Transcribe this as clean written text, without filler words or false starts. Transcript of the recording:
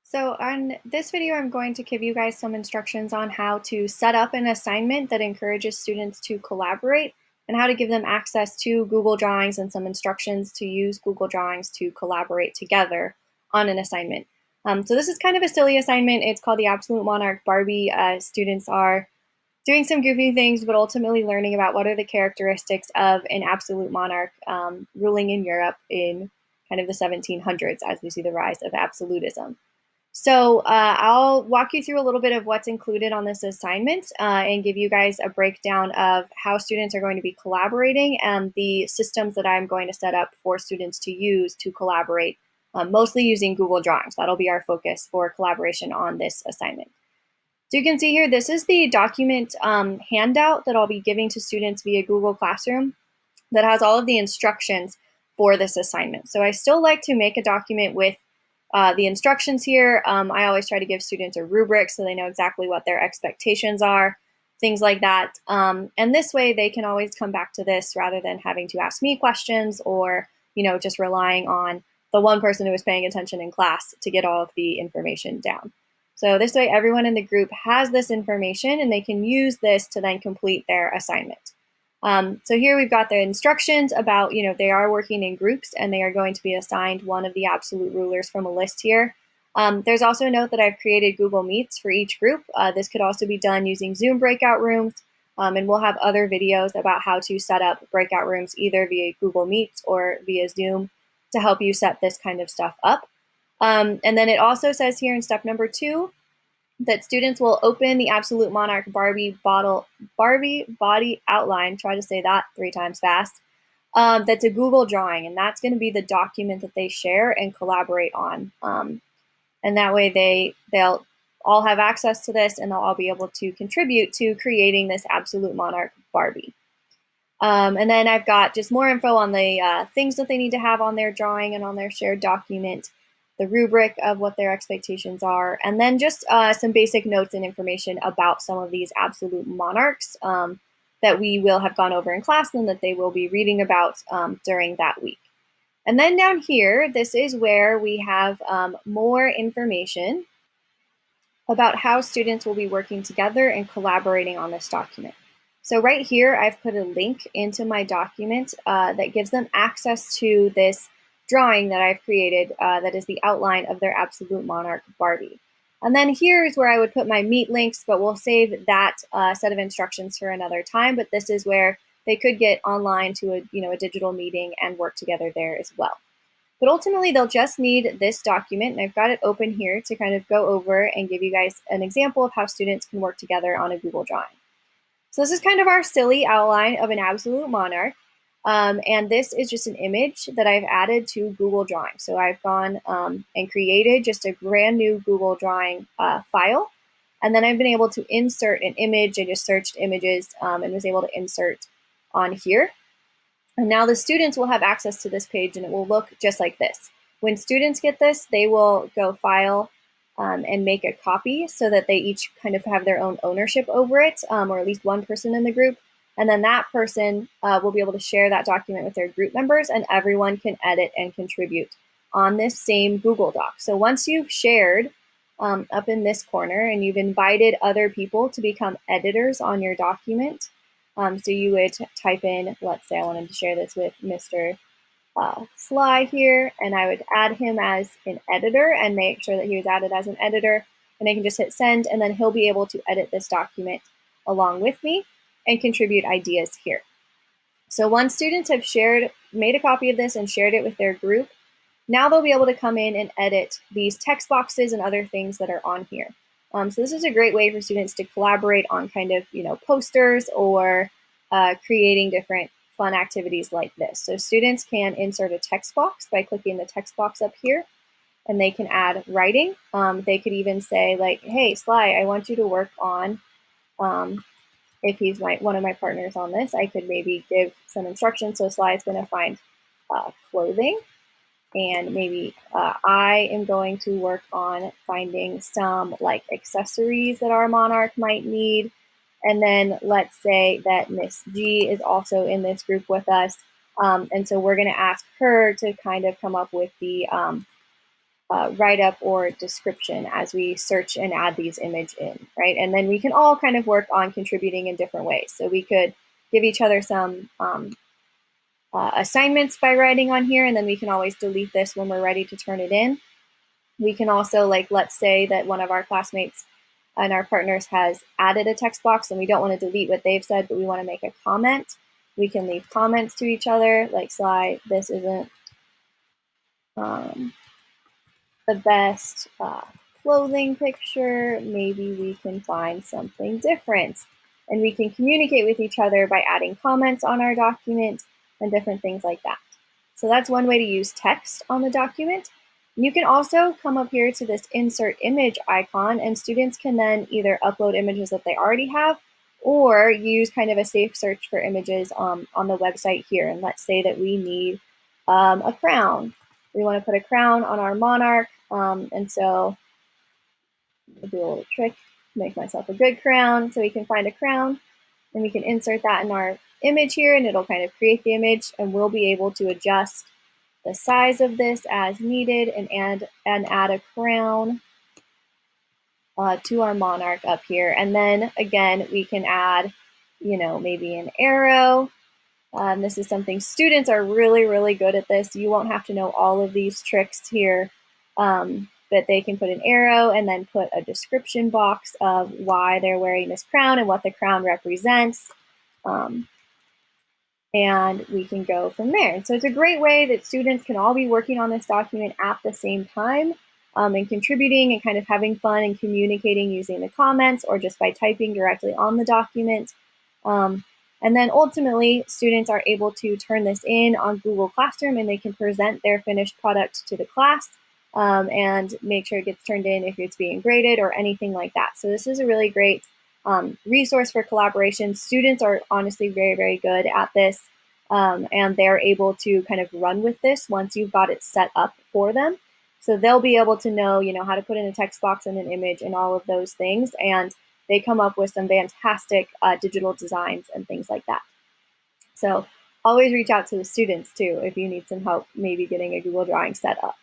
So on this video, I'm going to give you guys some instructions on how to set up an assignment that encourages students to collaborate and how to give them access to Google Drawings and some instructions to use Google Drawings to collaborate together on an assignment. So this is kind of a silly assignment. It's called the Absolute Monarch Barbie. Students are doing some goofy things, but ultimately learning about what are the characteristics of an absolute monarch ruling in Europe in kind of the 1700s as we see the rise of absolutism. So I'll walk you through a little bit of what's included on this assignment and give you guys a breakdown of how students are going to be collaborating and the systems that I'm going to set up for students to use to collaborate, mostly using Google Drawings. That'll be our focus for collaboration on this assignment. So you can see here, this is the document handout that I'll be giving to students via Google Classroom that has all of the instructions for this assignment. So I still like to make a document with the instructions here. I always try to give students a rubric so they know exactly what their expectations are, things like that. And this way they can always come back to this rather than having to ask me questions or, just relying on the one person who was paying attention in class to get all of the information down. So this way everyone in the group has this information and they can use this to then complete their assignment. So here we've got the instructions about, they are working in groups and they are going to be assigned one of the absolute rulers from a list here. There's also a note that I've created Google Meets for each group. This could also be done using Zoom breakout rooms, and we'll have other videos about how to set up breakout rooms either via Google Meets or via Zoom to help you set this kind of stuff up. And then it also says here in step number 2 that students will open the Absolute Monarch Barbie body outline, try to say that 3 times fast, that's a Google drawing, and that's going to be the document that they share and collaborate on. And that way they'll all have access to this and they'll all be able to contribute to creating this Absolute Monarch Barbie. And then I've got just more info on the things that they need to have on their drawing and on their shared document, the rubric of what their expectations are, and then just some basic notes and information about some of these absolute monarchs that we will have gone over in class and that they will be reading about during that week. And then down here, this is where we have more information about how students will be working together and collaborating on this document. So right here, I've put a link into my document that gives them access to this drawing that I've created that is the outline of their Absolute Monarch Barbie. And then here's where I would put my Meet links, but we'll save that set of instructions for another time. But this is where they could get online to a digital meeting and work together there as well. But ultimately, they'll just need this document, and I've got it open here to kind of go over and give you guys an example of how students can work together on a Google Drawing. So this is kind of our silly outline of an absolute monarch, and this is just an image that I've added to Google Drawing. So I've gone and created just a brand new Google Drawing file, and then I've been able to insert an image. I just searched images and was able to insert on here. And now the students will have access to this page and it will look just like this. When students get this, they will go file and make a copy so that they each kind of have their own ownership over it, or at least one person in the group. And then that person will be able to share that document with their group members and everyone can edit and contribute on this same Google Doc. So once you've shared up in this corner and you've invited other people to become editors on your document, so you would type in, let's say I wanted to share this with Mr. Sly here, and I would add him as an editor and make sure that he was added as an editor, and I can just hit send, and then he'll be able to edit this document along with me and contribute ideas here. So once students have made a copy of this and shared it with their group, now they'll be able to come in and edit these text boxes and other things that are on here. So this is a great way for students to collaborate on kind of, posters or creating different fun activities like this. So students can insert a text box by clicking the text box up here, and they can add writing. They could even say like, hey, Sly, I want you to work on, if he's one of my partners on this, I could maybe give some instructions. So Sly's going to find clothing. And maybe I am going to work on finding some like accessories that our monarch might need. And then let's say that Miss G is also in this group with us. And so we're going to ask her to kind of come up with the write-up or description as we search and add these images in, right? And then we can all kind of work on contributing in different ways. So we could give each other some assignments by writing on here, and then we can always delete this when we're ready to turn it in. We can also, like, let's say that one of our classmates and our partners has added a text box and we don't want to delete what they've said, but we want to make a comment. We can leave comments to each other, like, Sly, this isn't the best clothing picture. Maybe we can find something different. And we can communicate with each other by adding comments on our document and different things like that. So that's one way to use text on the document. You can also come up here to this insert image icon, and students can then either upload images that they already have or use kind of a safe search for images on the website here. And let's say that we need a crown. We want to put a crown on our monarch, and so I'll do a little trick, make myself a good crown. So we can find a crown and we can insert that in our image here, and it'll kind of create the image, and we'll be able to adjust the size of this as needed and add a crown to our monarch up here. And then again, we can add, maybe an arrow. This is something students are really, really good at this. You won't have to know all of these tricks here, but they can put an arrow and then put a description box of why they're wearing this crown and what the crown represents. And we can go from there. And so it's a great way that students can all be working on this document at the same time, and contributing and kind of having fun and communicating using the comments or just by typing directly on the document. And then ultimately, students are able to turn this in on Google Classroom, and they can present their finished product to the class and make sure it gets turned in if it's being graded or anything like that. So this is a really great resource for collaboration. Students are honestly very, very good at this, and they're able to kind of run with this once you've got it set up for them. So they'll be able to know, how to put in a text box and an image and all of those things, and they come up with some fantastic digital designs and things like that. So always reach out to the students too if you need some help maybe getting a Google Drawing set up.